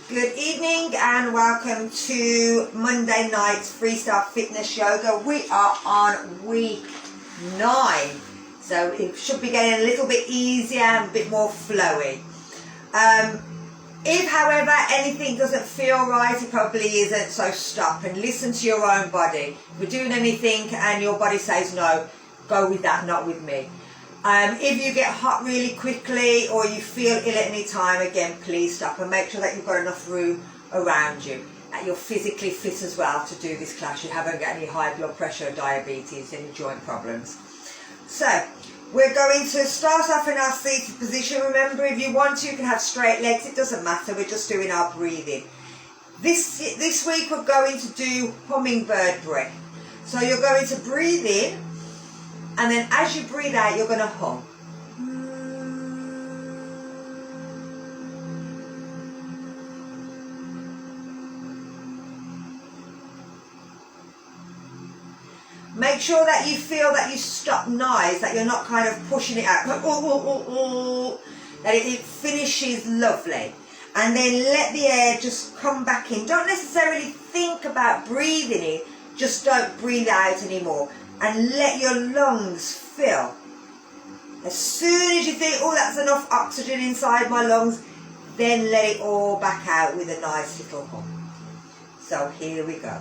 Good evening and welcome to Monday night's Freestyle Fitness Yoga. We are on week 9, so it should be getting a little bit easier and a bit more flowy. If, however, anything doesn't feel right, it probably isn't, so stop and listen to your own body. If you're doing anything and your body says no, go with that, not with me. If you get hot really quickly or you feel ill at any time, again, please stop and make sure that you've got enough room around you. That you're physically fit as well to do this class. You haven't got any high blood pressure, diabetes, any joint problems. So, we're going to start off in our seated position. Remember, if you want to, you can have straight legs. It doesn't matter. We're just doing our breathing. This week, we're going to do hummingbird breath. So, you're going to breathe in. And then as you breathe out, you're going to hum. Make sure that you feel that you stop nice, that you're not kind of pushing it out. That it finishes lovely. And then let the air just come back in. Don't necessarily think about breathing in, just don't breathe out anymore. And let your lungs fill. As soon as you think, oh, that's enough oxygen inside my lungs, then let it all back out with a nice little hum. So here we go.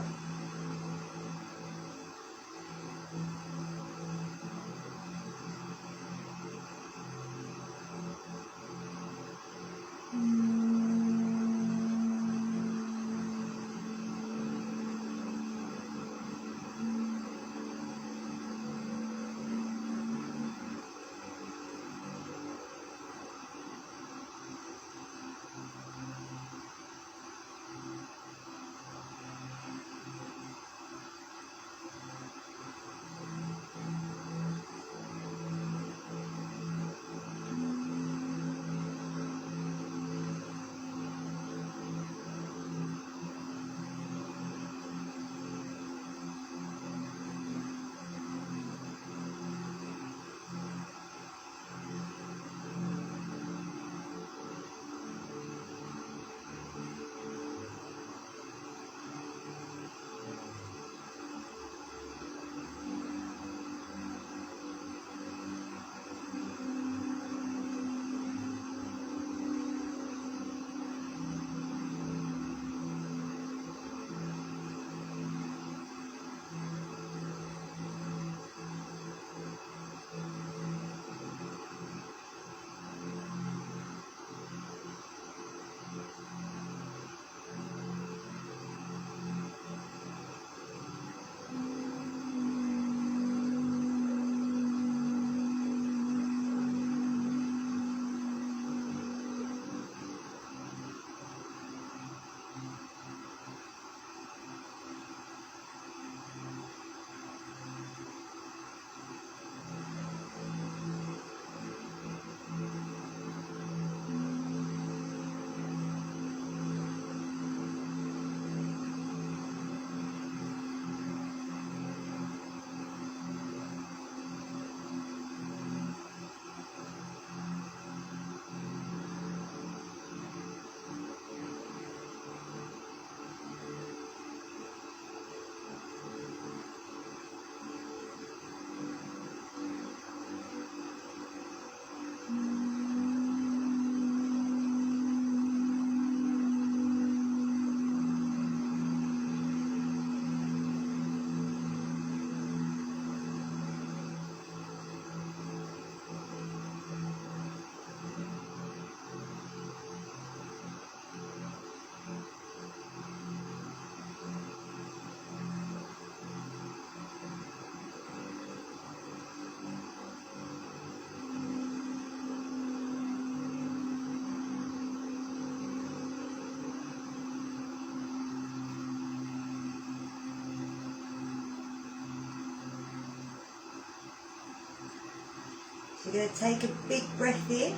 You're going to take a big breath in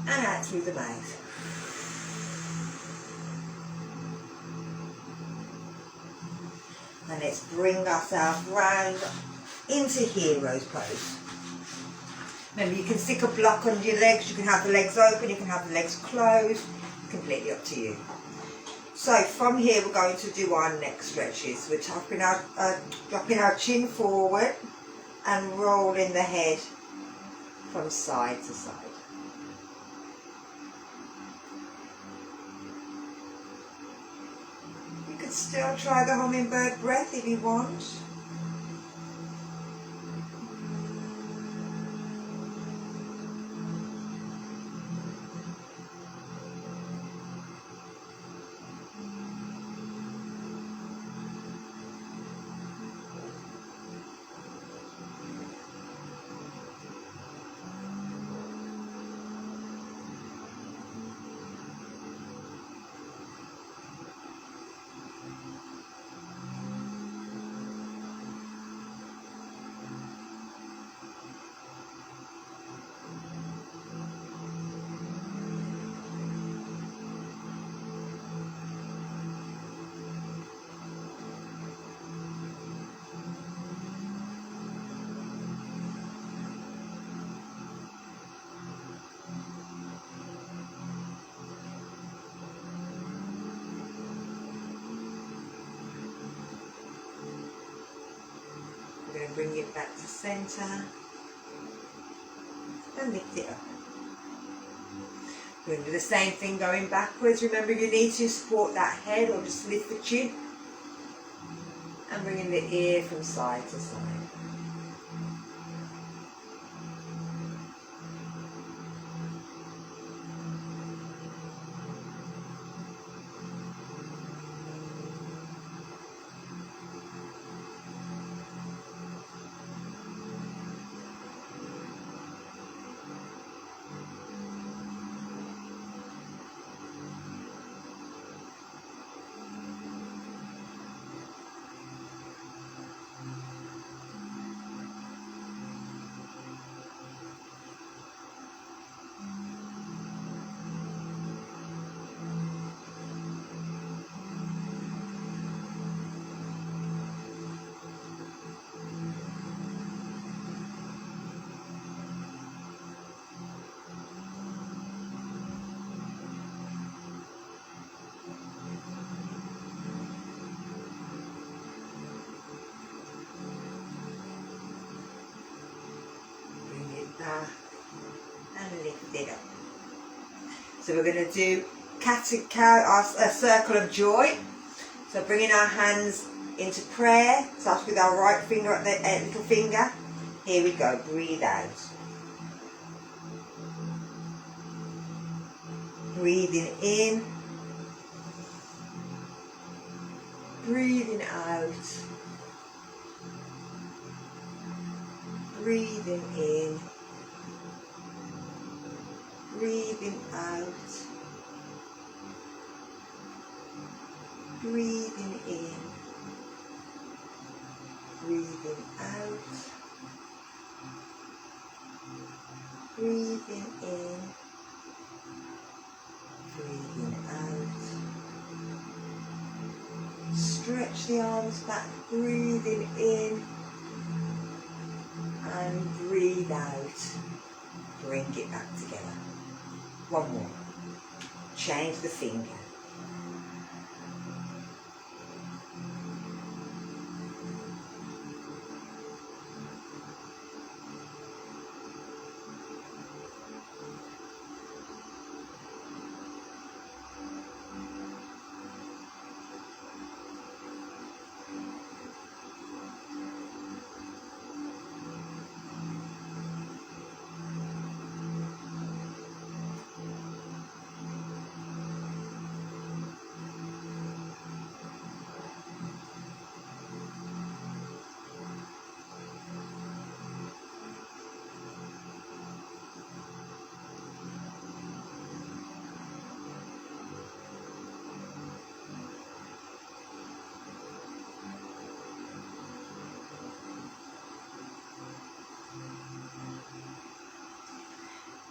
and out through the mouth. And let's bring ourselves round into hero's pose. Remember, you can stick a block under your legs, you can have the legs open, you can have the legs closed, completely up to you. So from here we're going to do our neck stretches. We're dropping our chin forward and rolling the head from side to side. You could still try the hummingbird breath if you want. We're going to bring it back to centre and lift it up. We're going to do the same thing going backwards. Remember, if you need to support that head or just lift the chin and bringing the ear from side to side. And lift it up. So we're going to do cat and cow, a circle of joy. So bringing our hands into prayer. Start with our right finger at the little finger. Here we go. Breathe out. Breathing in. Breathing out. Breathing in. Breathing out. Breathing in. Breathing out. Breathing in. Breathing out. Stretch the arms back, breathing in. And breathe out. Bring it back together. One more. Change the finger.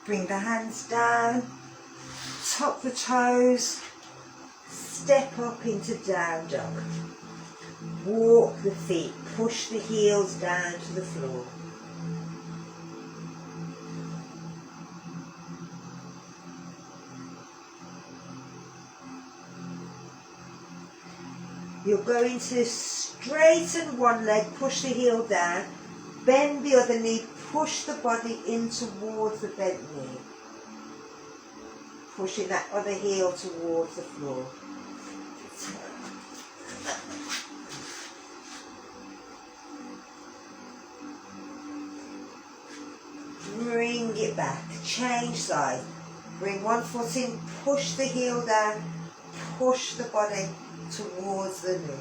Bring the hands down, top the toes, step up into down dog. Walk the feet, push the heels down to the floor. You're going to straighten one leg, push the heel down, bend the other knee, push the body in towards the bent knee. Pushing that other heel towards the floor. Bring it back, change side. Bring one foot in, push the heel down, push the body towards the knee.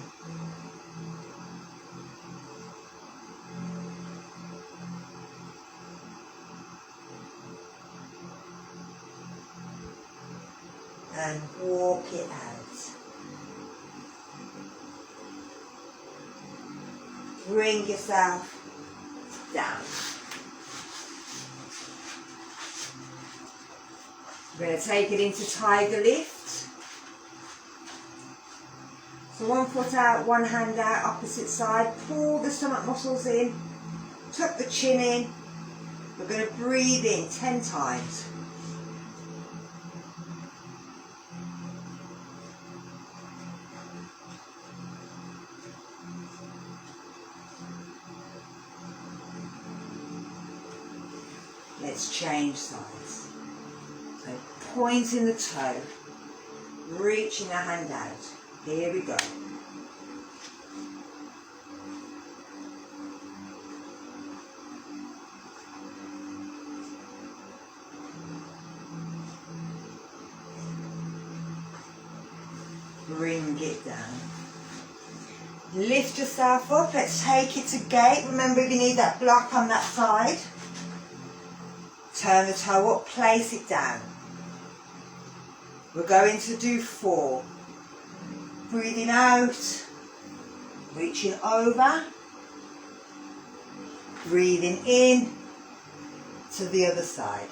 And walk it out. Bring yourself down. We're going to take it into tiger lift. So one foot out, one hand out, opposite side. Pull the stomach muscles in. Tuck the chin in. We're going to breathe in 10 times. Let's change sides. So pointing the toe, reaching the hand out. Here we go. Bring it down. Lift yourself up. Let's take it to gate. Remember, if you need that block on that side, turn the toe up, place it down. We're going to do 4. Breathing out, reaching over, breathing in to the other side.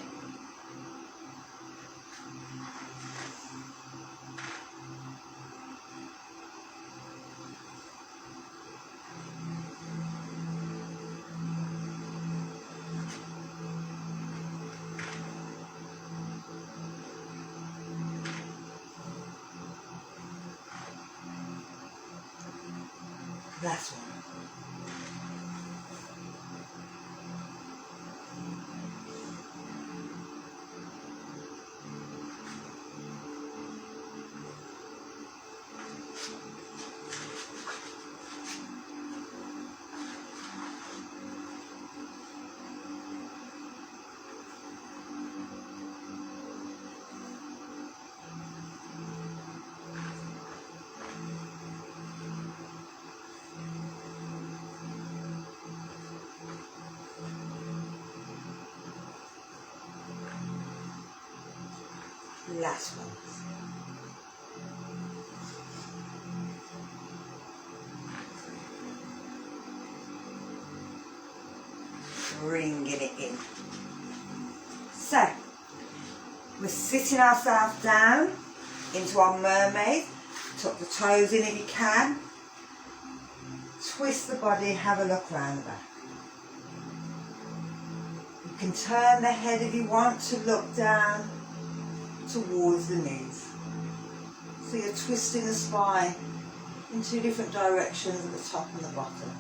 Last one. Last one. Bringing it in. So, we're sitting ourselves down into our mermaid. Tuck the toes in if you can. Twist the body and have a look round the back. You can turn the head if you want to look down towards the knees. So you're twisting the spine in 2 different directions at the top and the bottom.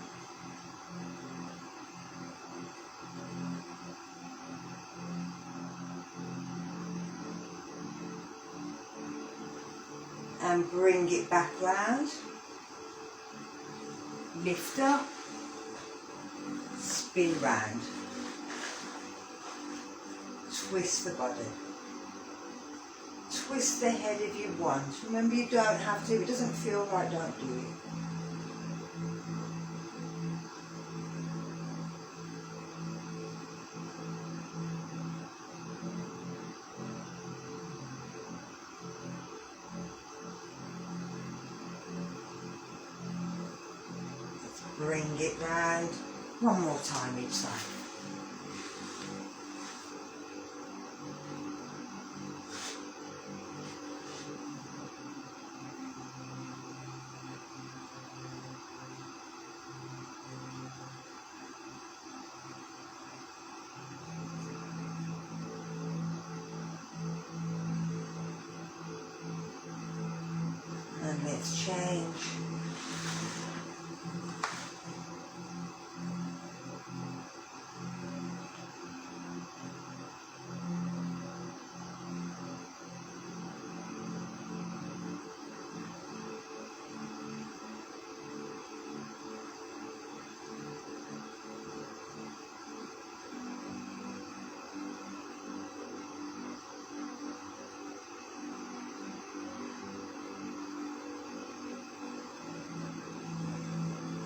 And bring it back round. Lift up. Spin round. Twist the body. Twist the head if you want. Remember, you don't have to. If it doesn't feel right, don't do it. Let's bring it round. One more time each side. And let's change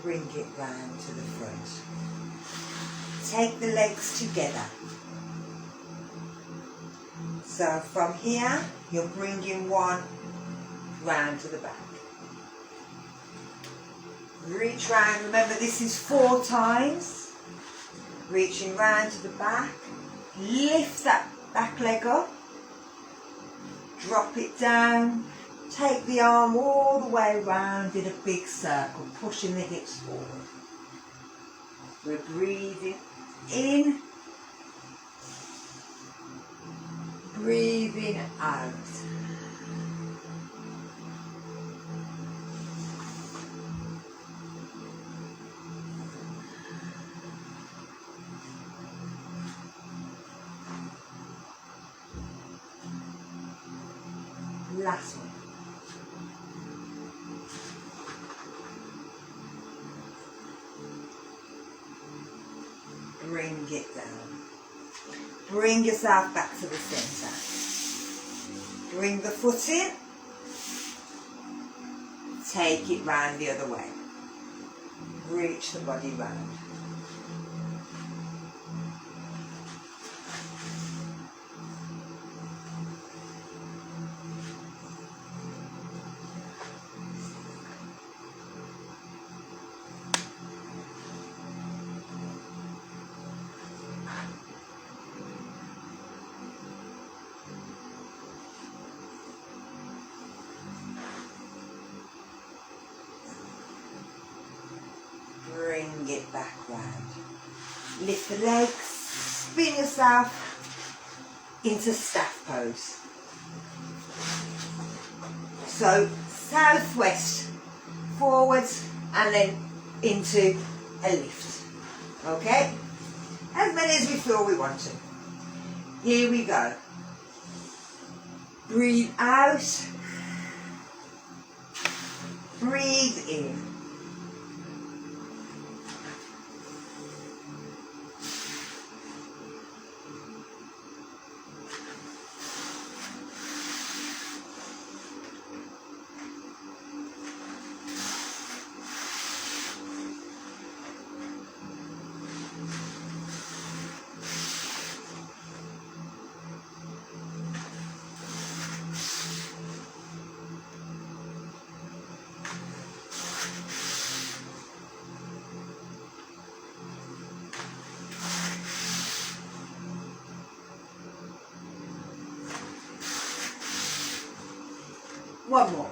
bring it round to the front. Take the legs together. So from here, you're bringing one round to the back. Reach round, remember this is 4 times. Reaching round to the back. Lift that back leg up. Drop it down. Take the arm all the way round in a big circle, pushing the hips forward. We're breathing in. Breathing out. Last one. Bring it down. Bring yourself back to the center. Bring the foot in. Take it round the other way. Reach the body round. Bring it back round. Lift the legs, spin yourself into staff pose. So southwest, forwards, and then into a lift. Okay? As many as we feel we want to. Here we go. Breathe out. Breathe in. One more.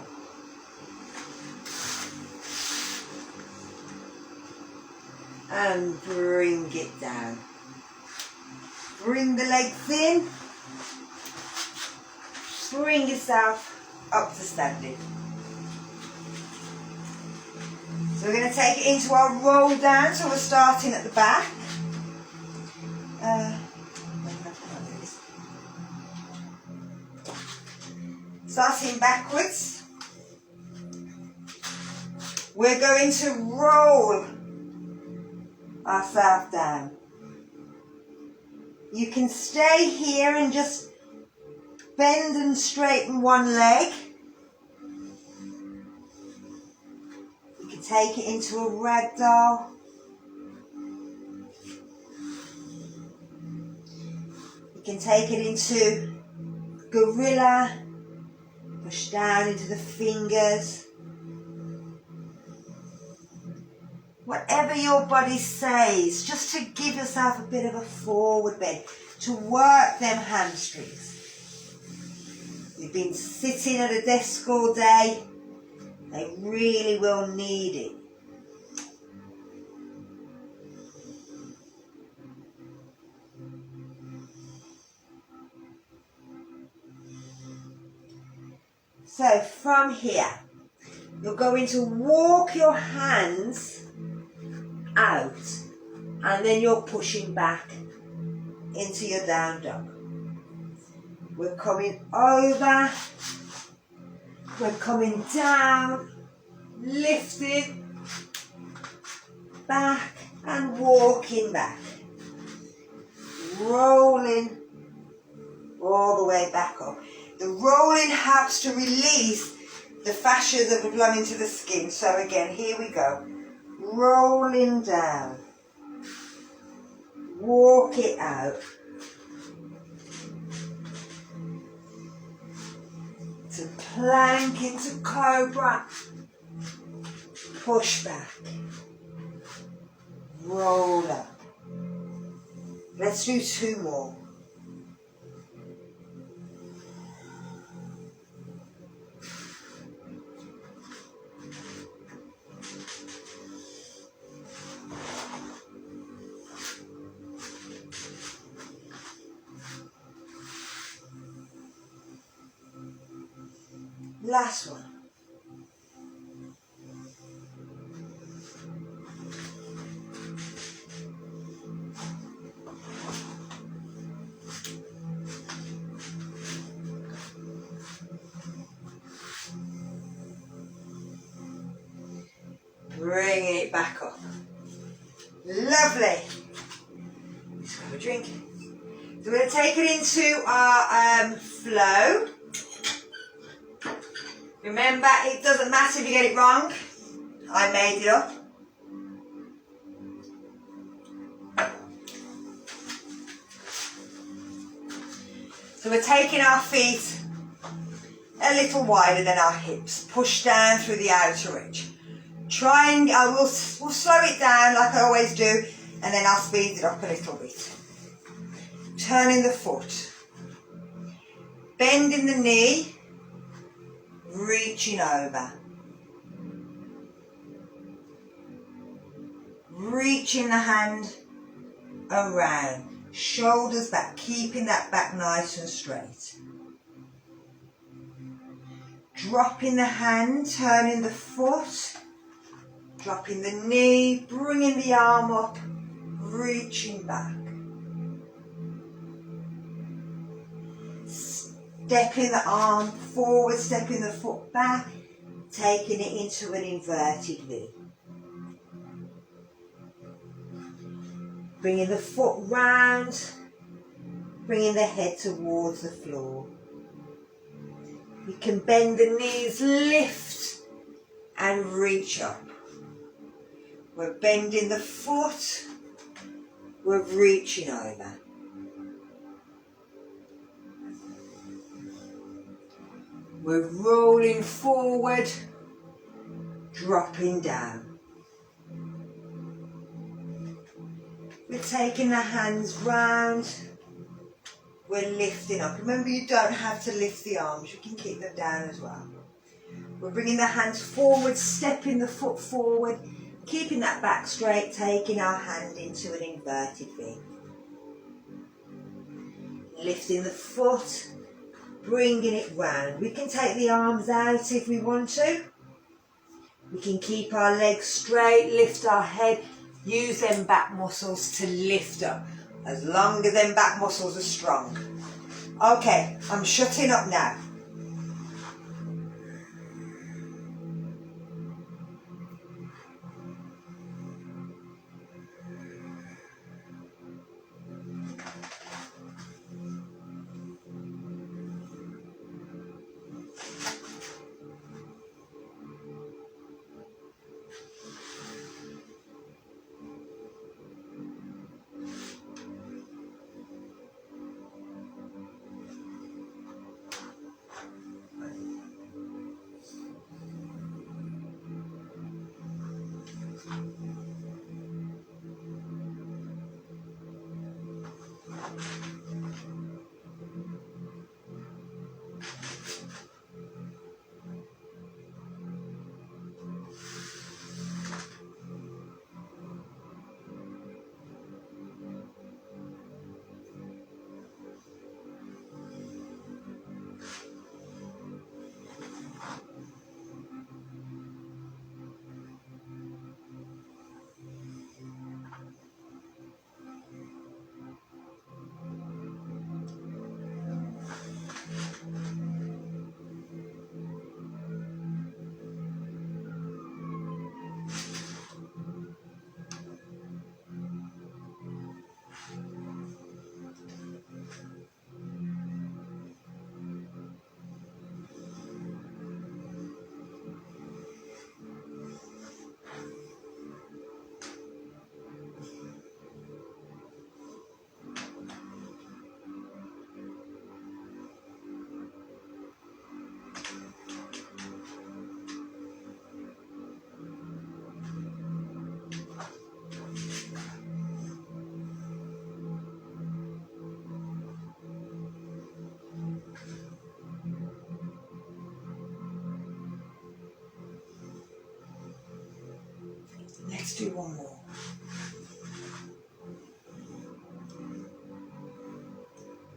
And bring it down. Bring the legs in. Bring yourself up to standing. So we're going to take it into our roll down. So we're starting at the back. Starting backwards, we're going to roll ourselves down. You can stay here and just bend and straighten one leg. You can take it into a ragdoll. You can take it into gorilla. Push down into the fingers. Whatever your body says, just to give yourself a bit of a forward bend, to work them hamstrings. You've been sitting at a desk all day, they really will need it. So from here, you're going to walk your hands out and then you're pushing back into your down dog. We're coming over, we're coming down, lifting, back and walking back. Rolling all the way back up. The rolling helps to release the fascia that belong into the skin. So again, here we go. rolling down. Walk it out. To plank into cobra. Push back. Roll up. Let's do 2 more. Last one. Bring it back up. Lovely. Let's have a drink. So we're going to take it into our flow. Remember, it doesn't matter if you get it wrong. I made it up. So we're taking our feet a little wider than our hips. Push down through the outer edge. Try and, we'll slow it down like I always do, and then I'll speed it up a little bit. Turning the foot. Bending the knee. Reaching over. Reaching the hand around. Shoulders back, keeping that back nice and straight. Dropping the hand, turning the foot. Dropping the knee, bringing the arm up, reaching back. Stepping the arm forward, stepping the foot back, taking it into an inverted V. Bringing the foot round, bringing the head towards the floor. You can bend the knees, lift and reach up. We're bending the foot, we're reaching over. We're rolling forward, dropping down. We're taking the hands round, we're lifting up. Remember, you don't have to lift the arms, you can keep them down as well. We're bringing the hands forward, stepping the foot forward, keeping that back straight, taking our hand into an inverted V. Lifting the foot, bringing it round. We can take the arms out if we want to. We can keep our legs straight, lift our head, use them back muscles to lift up, as long as them back muscles are strong. Okay, I'm shutting up now. Let's do one more.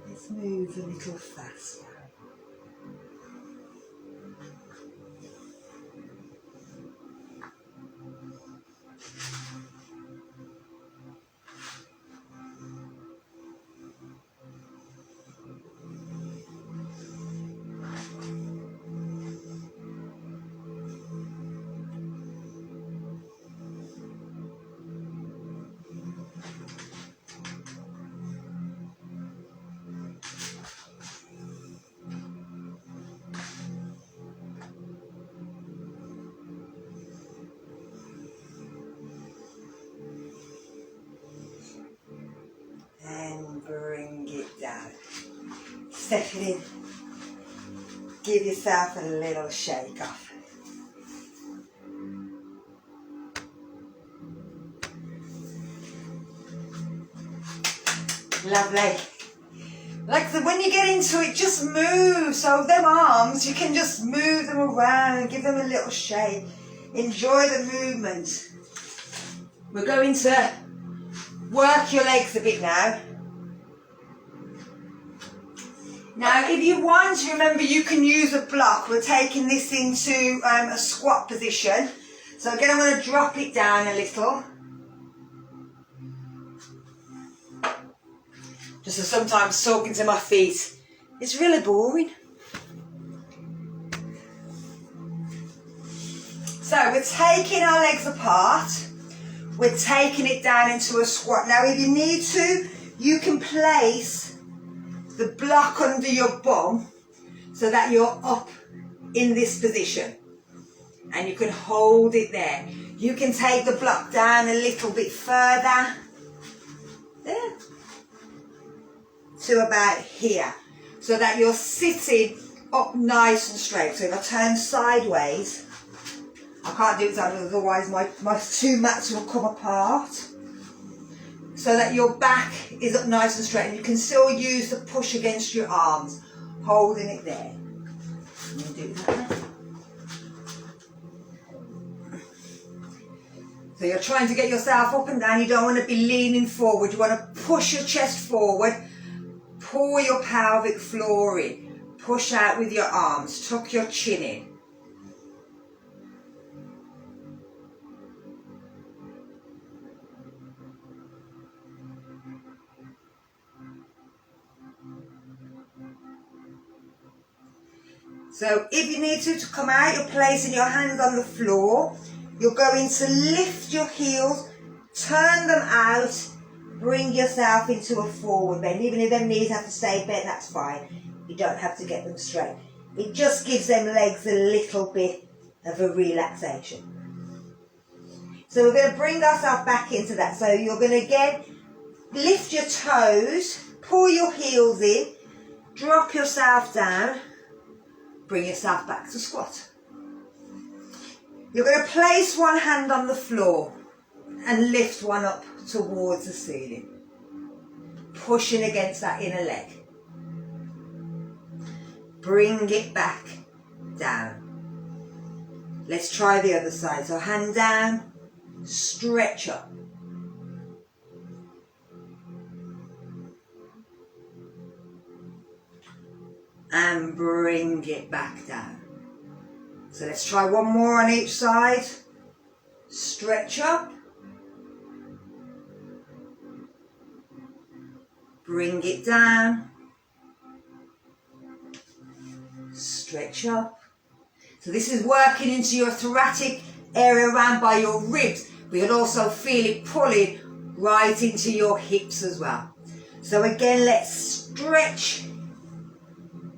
Let's move a little faster. And bring it down. Settle in. Give yourself a little shake off. Lovely. Like when you get into it, just move. So them arms, you can just move them around, give them a little shake. Enjoy the movement. We're going to work your legs a bit now. Now, if you want, remember you can use a block. We're taking this into a squat position. So again, I'm going to drop it down a little. Just as sometimes talking to my feet, it's really boring. So we're taking our legs apart. We're taking it down into a squat. Now, if you need to, you can place the block under your bum so that you're up in this position. And you can hold it there. You can take the block down a little bit further. There. To about here. So that you're sitting up nice and straight. So if I turn sideways, I can't do it sideways, otherwise my two mats will come apart. So that your back is up nice and straight, and you can still use the push against your arms, holding it there. I'm going to do that now. So you're trying to get yourself up and down. You don't want to be leaning forward. You want to push your chest forward, pull your pelvic floor in, push out with your arms, tuck your chin in. So if you need to come out, you're placing your hands on the floor. You're going to lift your heels, turn them out, bring yourself into a forward bend. Even if them knees have to stay bent, that's fine. You don't have to get them straight. It just gives them legs a little bit of a relaxation. So we're going to bring ourselves back into that. So you're going to again lift your toes, pull your heels in, drop yourself down. Bring yourself back to squat. You're going to place one hand on the floor and lift one up towards the ceiling, pushing against that inner leg. Bring it back down. Let's try the other side. So hand down, stretch up. And bring it back down. So let's try one more on each side. Stretch up. Bring it down. Stretch up. So this is working into your thoracic area around by your ribs. But you'll also feel it pulling right into your hips as well. So again, let's stretch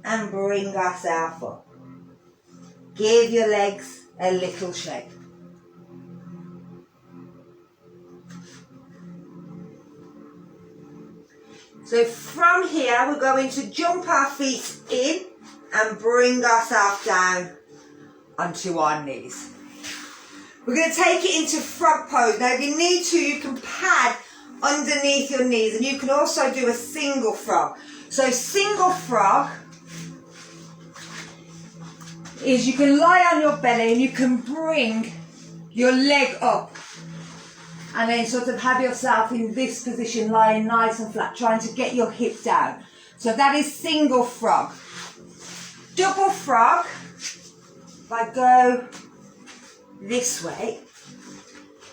and bring ourselves up. Give your legs a little shake. So from here, we're going to jump our feet in and bring ourselves down onto our knees. We're going to take it into frog pose. Now, if you need to, you can pad underneath your knees, and you can also do a single frog. So single frog is you can lie on your belly and you can bring your leg up And then sort of have yourself in this position, lying nice and flat, trying to get your hip down. So that is single frog. Double frog, if I go this way,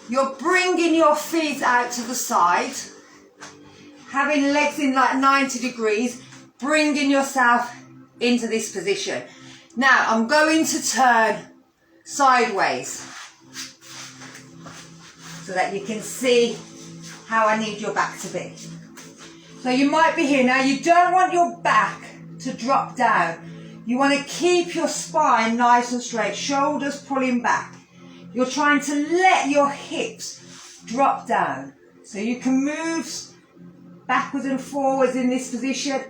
you're bringing your feet out to the side, having legs in like 90 degrees, bringing yourself into this position. Now I'm going to turn sideways so that you can see how I need your back to be. So you might be here. Now you don't want your back to drop down. You want to keep your spine nice and straight, shoulders pulling back. You're trying to let your hips drop down. So you can move backwards and forwards in this position.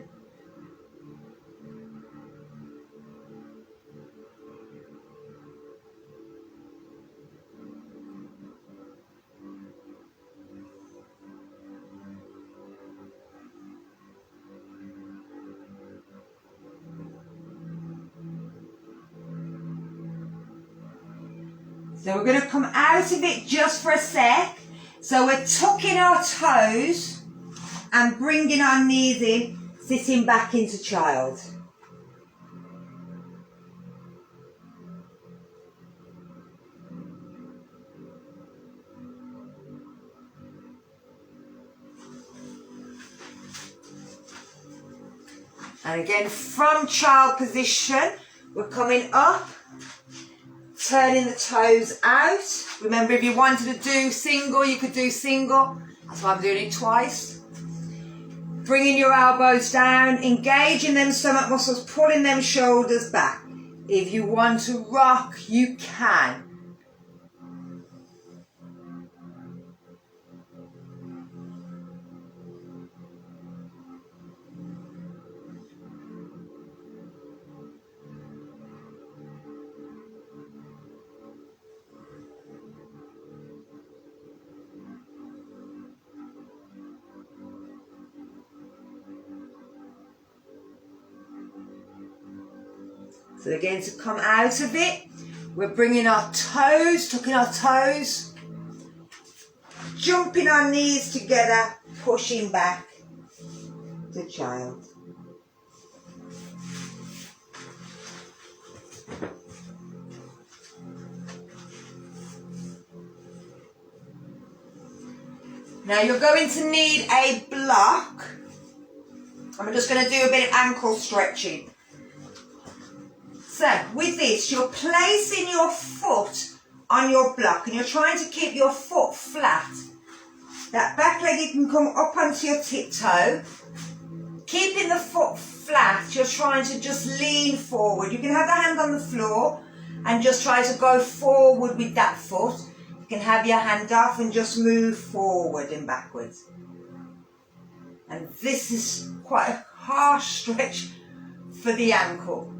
So we're going to come out of it just for a sec. So we're tucking our toes and bringing our knees in, sitting back into child. And again, from child position, we're coming up, turning the toes out. Remember, if you wanted to do single, you could do single. That's why I'm doing it twice. Bringing your elbows down, engaging them stomach muscles, pulling them shoulders back. If you want to rock, you can. So again, to come out of it, we're bringing our toes, tucking our toes, jumping our knees together, pushing back to child. Now you're going to need a block. I'm just going to do a bit of ankle stretching. So with this, you're placing your foot on your block and you're trying to keep your foot flat. That back leg, you can come up onto your tiptoe. Keeping the foot flat, you're trying to just lean forward. You can have the hand on the floor and just try to go forward with that foot. You can have your hand off and just move forward and backwards. And this is quite a harsh stretch for the ankle.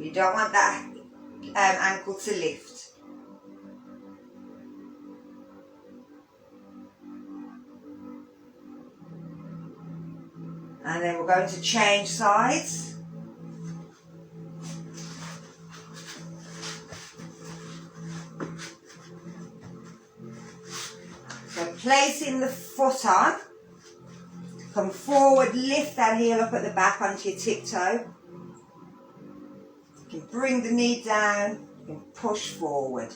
You don't want that ankle to lift. And then we're going to change sides. So placing the foot on, come forward, lift that heel up at the back onto your tiptoe. You can bring the knee down, you can push forward.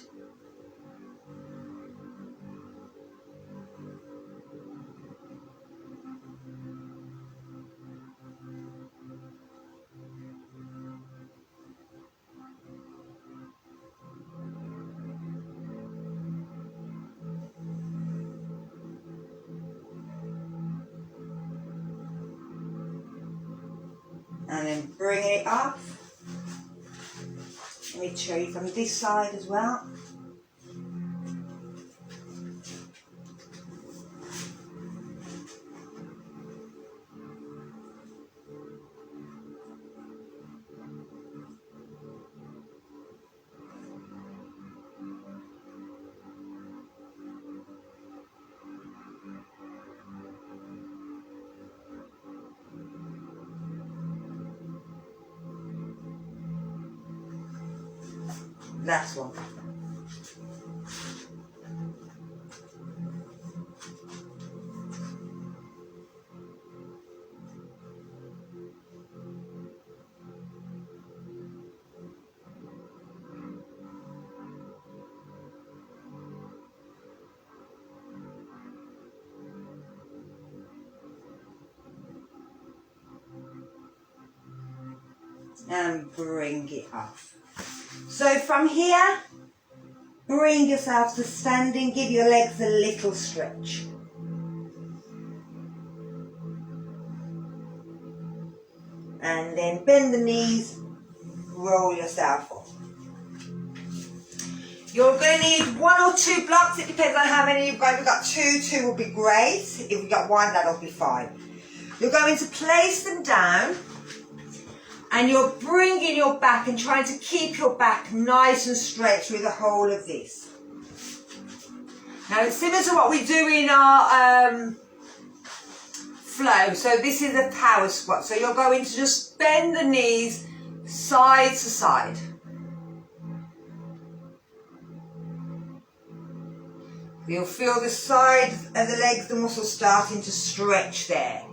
And then bring it up. Let me show you from this side as well. Last one. And bring it off. So from here, bring yourself to standing, give your legs a little stretch. And then bend the knees, roll yourself up. You're going to need 1 or 2 blocks, it depends on how many you've got. If you've got 2 will be great. If you've got 1, that'll be fine. You're going to place them down, and you're bringing your back and trying to keep your back nice and straight through the whole of this. Now it's similar to what we do in our flow. So this is a power squat. So you're going to just bend the knees side to side. You'll feel the side of the legs, the muscles starting to stretch there.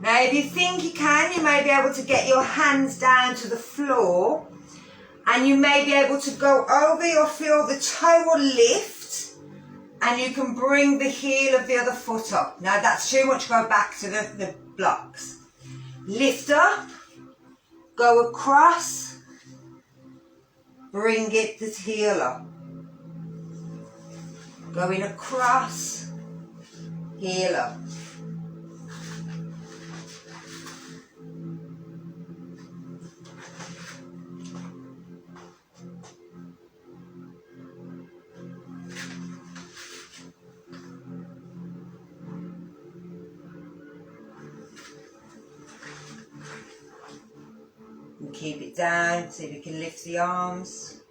Now if you think you can, you may be able to get your hands down to the floor, and you may be able to go over, you'll feel the toe will lift, and you can bring the heel of the other foot up. Now that's too much, go back to the blocks. Lift up, go across, bring it, the heel up. Going across, heel up. And keep it down, see if you can lift the arms.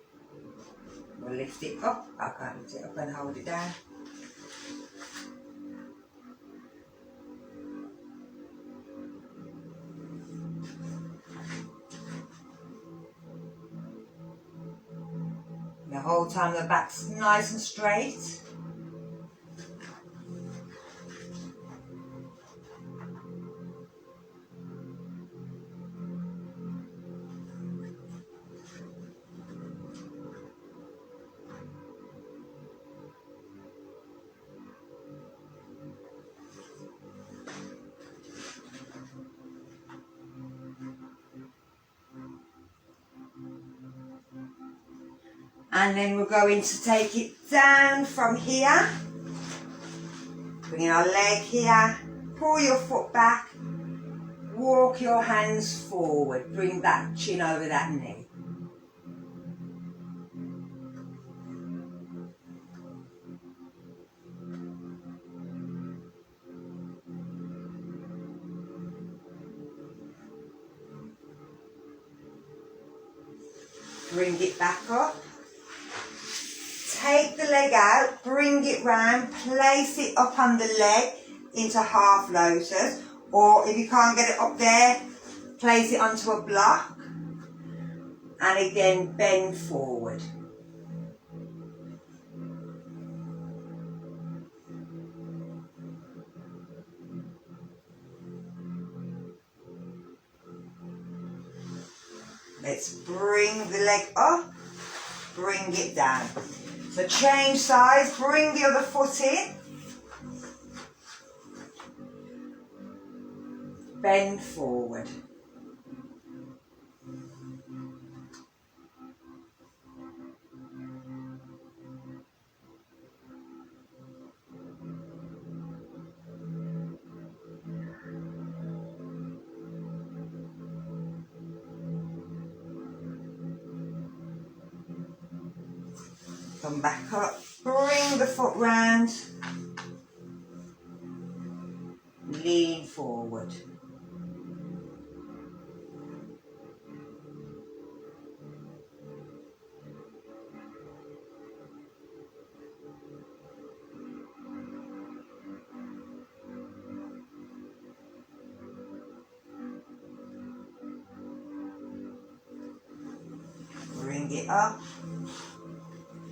Or lift it up. I can't lift it up and hold it down. The whole time the back's nice and straight. And then we're going to take it down from here. Bring our leg here, pull your foot back, walk your hands forward, bring that chin over that knee. Bring it back up. Take the leg out, bring it round, place it up on the leg into half lotus, or if you can't get it up there, place it onto a block, and again bend forward. Let's bring the leg up, bring it down. So change sides, bring the other foot in. Bend forward. Come back up, bring the foot round, lean forward. bring it up.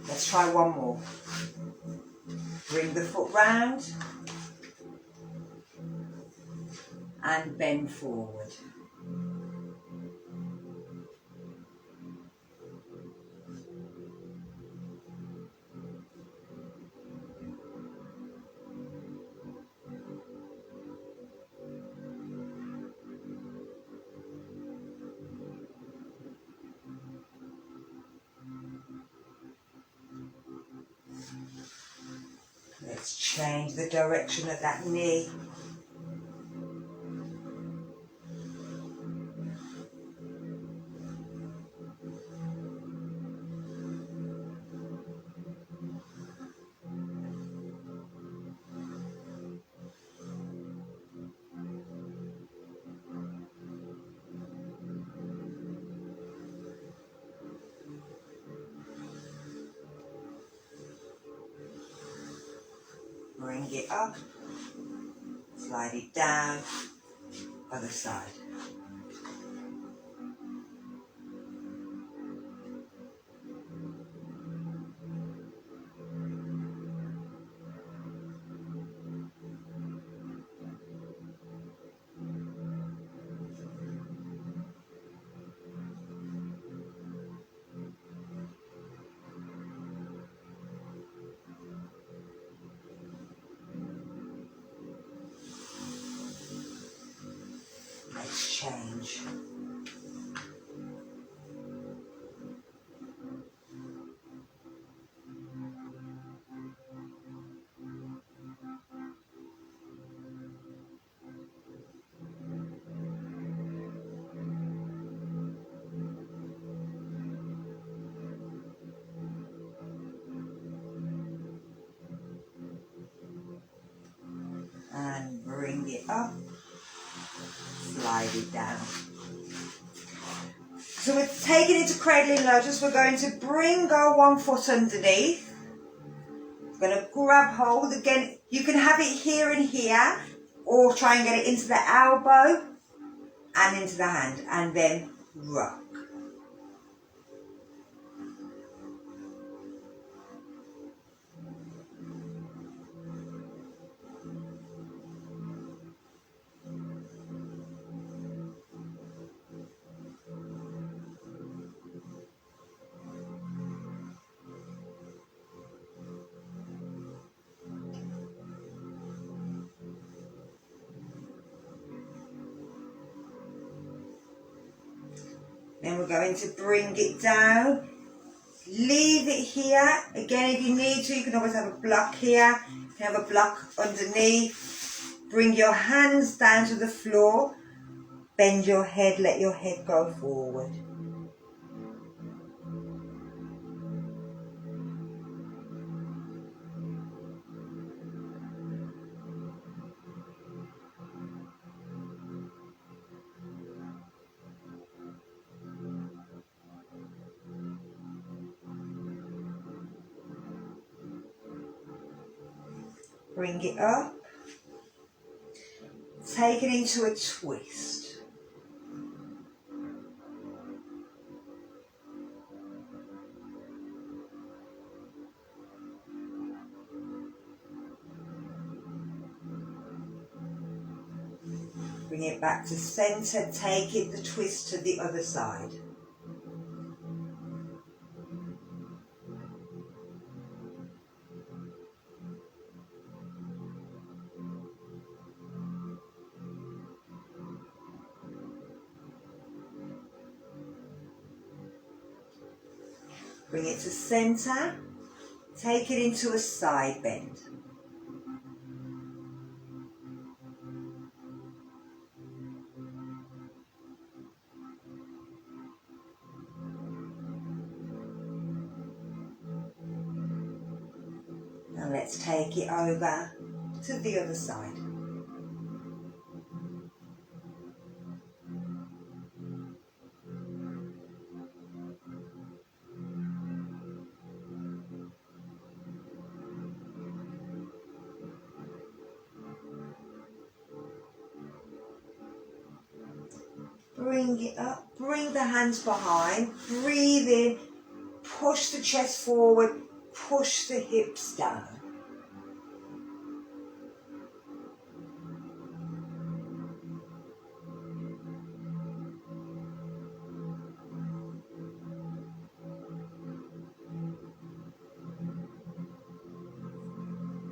Let's try one more. Bring the foot round and bend forward. Let's change the direction of that knee. Bring it up, slide it down, other side. Let's change. And bring it up, slide it down. So we're taking it to cradling lotus. We're going to bring our one foot underneath. We're going to grab hold again. You can have it here and here, or try and get it into the elbow and into the hand, and then rock. Then we're going to bring it down, leave it here. Again, if you need to, you can always have a block here. You can have a block underneath. Bring your hands down to the floor. Bend your head, let your head go forward. Bring it up, take it into a twist. Bring it back to center, take it the twist to the other side. Bring it to center, take it into a side bend. And let's take it over to the other side. Bring it up, bring the hands behind, breathe in, push the chest forward, push the hips down.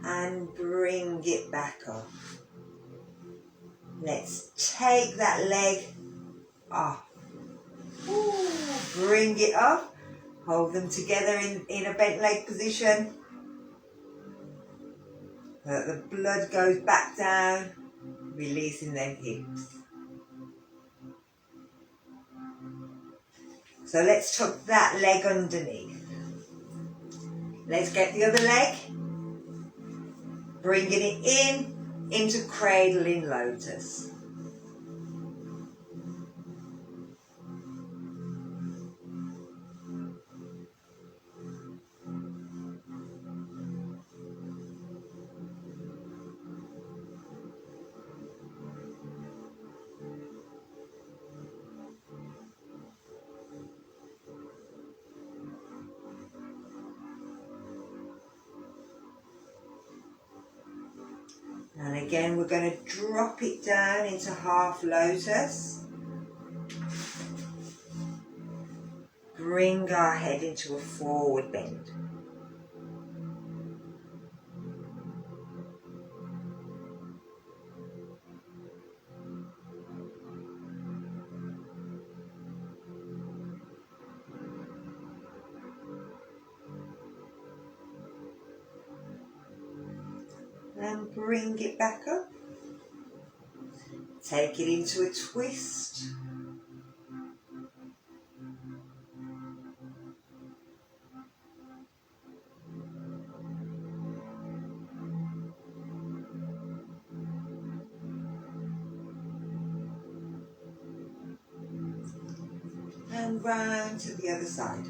And bring it back up. Let's take that leg up. Ooh, bring it up. Hold them together in a bent leg position. Let the blood goes back down, releasing them hips. So let's tuck that leg underneath. Let's get the other leg. Bringing it in into cradle in lotus. And again, we're going to drop it down into half lotus. Bring our head into a forward bend. And bring it back up. Take it into a twist. And round to the other side.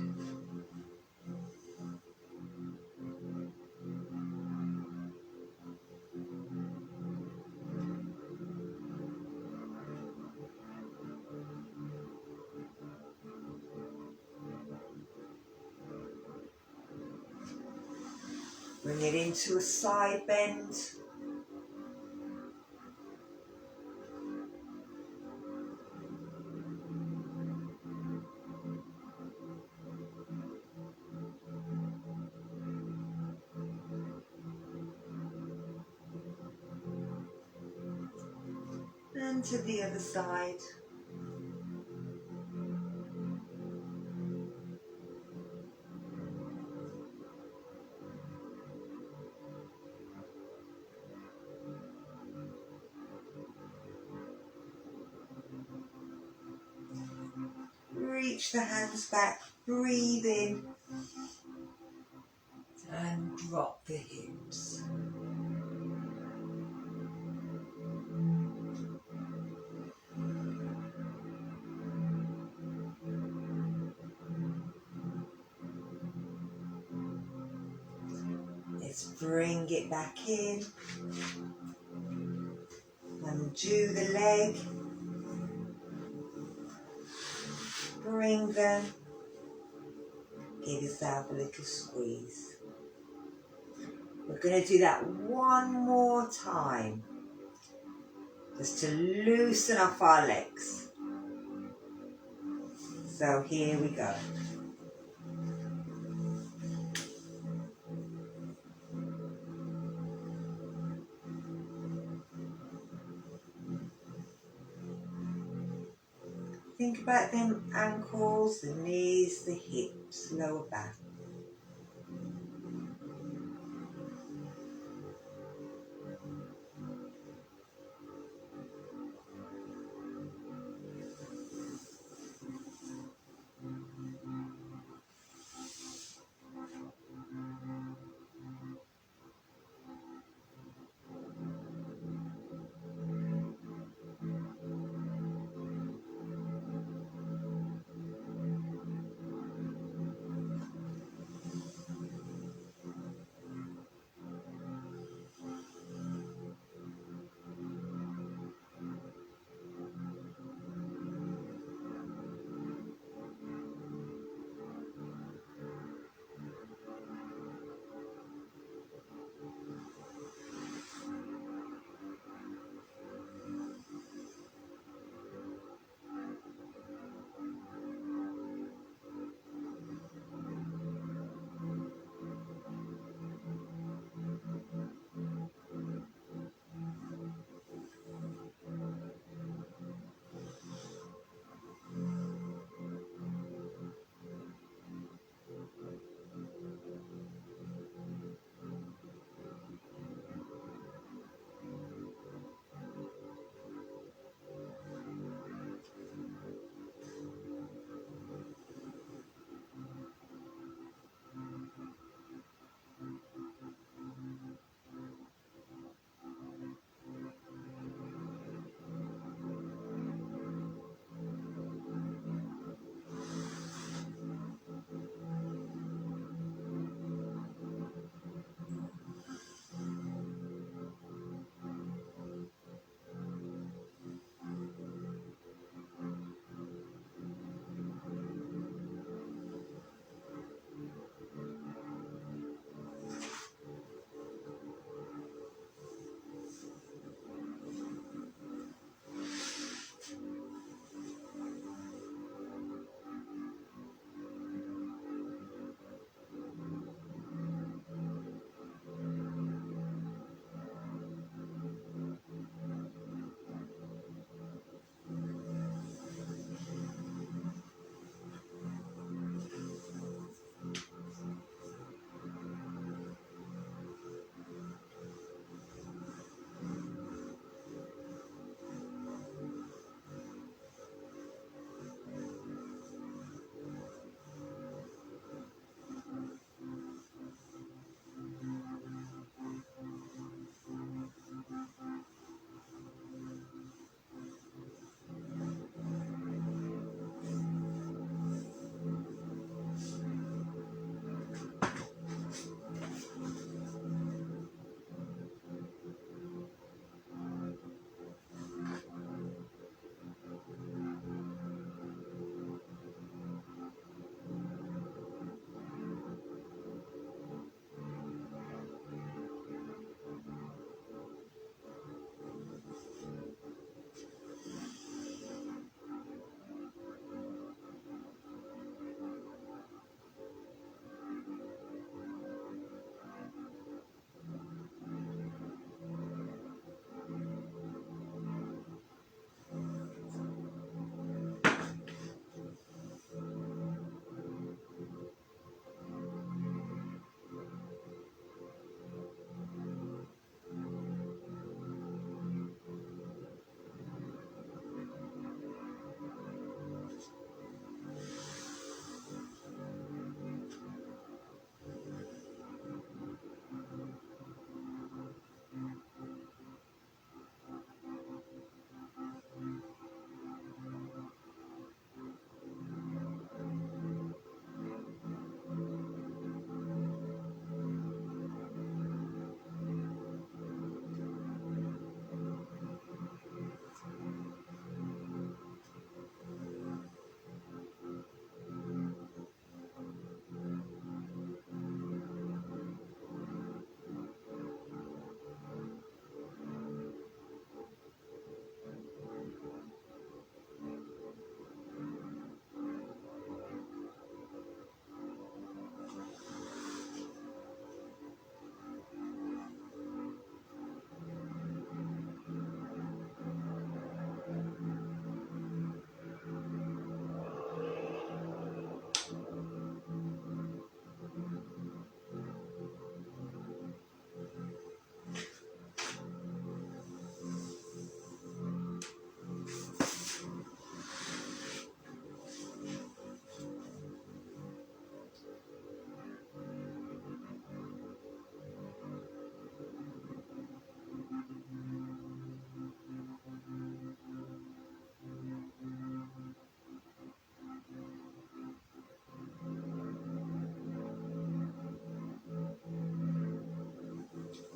Bring it into a side bend. And to the other side. Reach the hands back, breathe in, and drop the hips. Let's bring it back in. Undo the leg. Bring them. Give yourself a little squeeze. We're going to do that one more time. Just to loosen up our legs. So here we go. Think about them ankles, the knees, the hips, lower back.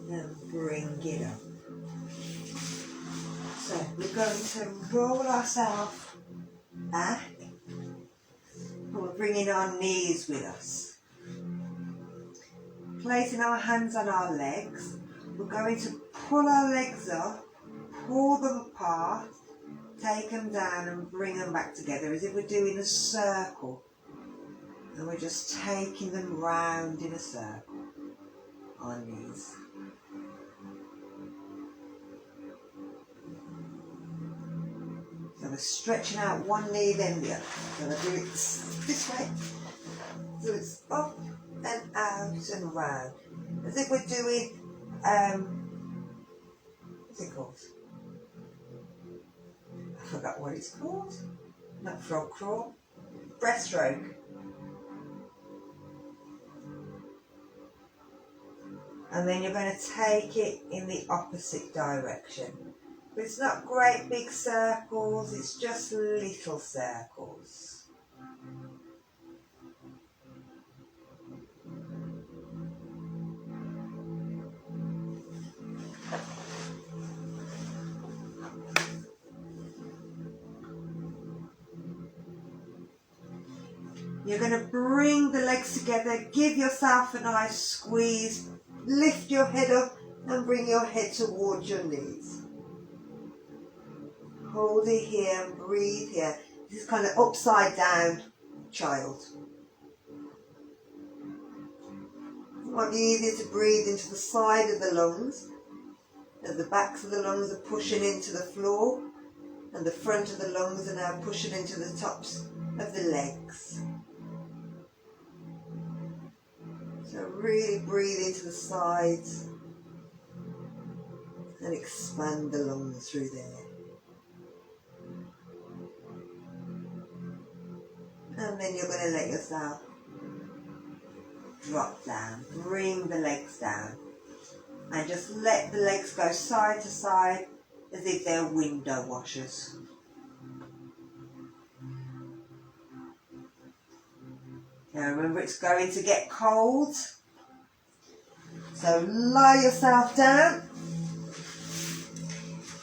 and bring it up. So we're going to roll ourselves back, and we're bringing our knees with us. Placing our hands on our legs, we're going to pull our legs up, pull them apart, take them down and bring them back together as if we're doing a circle. And we're just taking them round in a circle on knees. So we're stretching out one knee then the other. So I do it this way. So it's up and out and round. As if we're doing, what's it called? I forgot what it's called. Not frog crawl. Breaststroke. And then you're going to take it in the opposite direction. But it's not great big circles, it's just little circles. You're going to bring the legs together, give yourself a nice squeeze, lift your head up and bring your head towards your knees. Hold it here and breathe here. This is kind of upside down child. It might be easier to breathe into the side of the lungs, as the backs of the lungs are pushing into the floor and the front of the lungs are now pushing into the tops of the legs. So really breathe into the sides and expand the lungs through there. And then you're going to let yourself drop down, bring the legs down and just let the legs go side to side as if they're window washers. Now remember, it's going to get cold, so lie yourself down,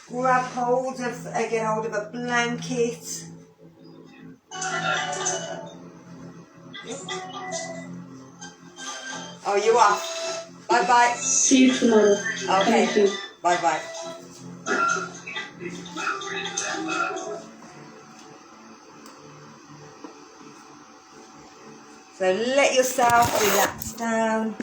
grab hold of, get hold of a blanket. Oh, you off. Bye bye. See you tomorrow. Okay. Thank you. Bye bye. So let yourself relax down.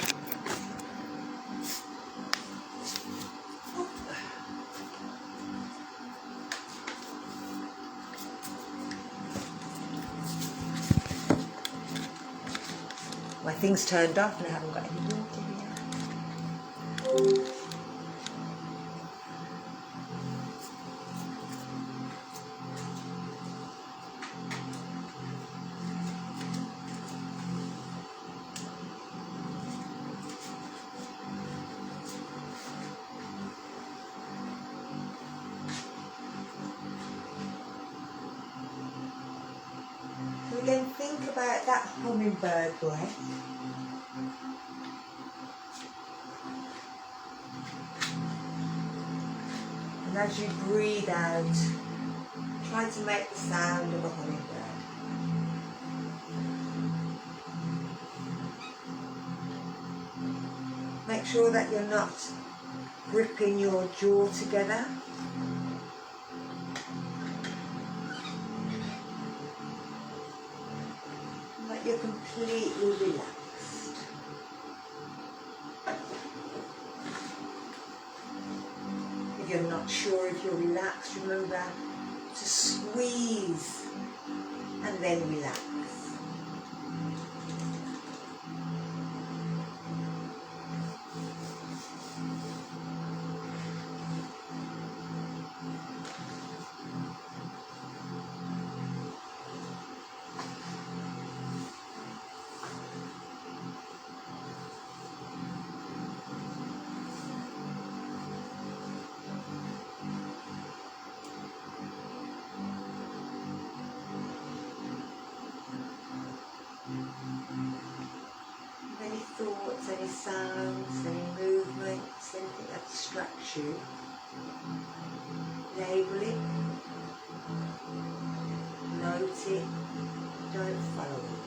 My thing's turned off and I haven't got any water here. So then think about that hummingbird breath. And as you breathe out, try to make the sound of a hummingbird. Make sure that you're not gripping your jaw together. And that you're completely relaxed. If you're not sure if you're relaxed, remember to squeeze and then relax. issue, label it, note it, don't follow it.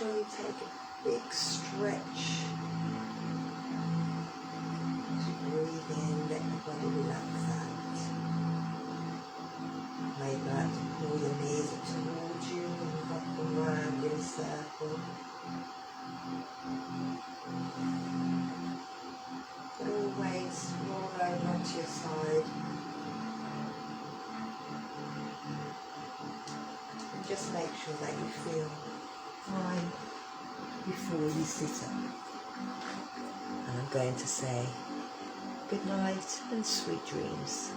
sure you take a big stretch. Just breathe in, let the body relax out. Maybe like to pull your knees up towards you and rock them round in a circle. But always roll over onto your side. And just make sure that you feel fine before you sit up. And I'm going to say good night and sweet dreams.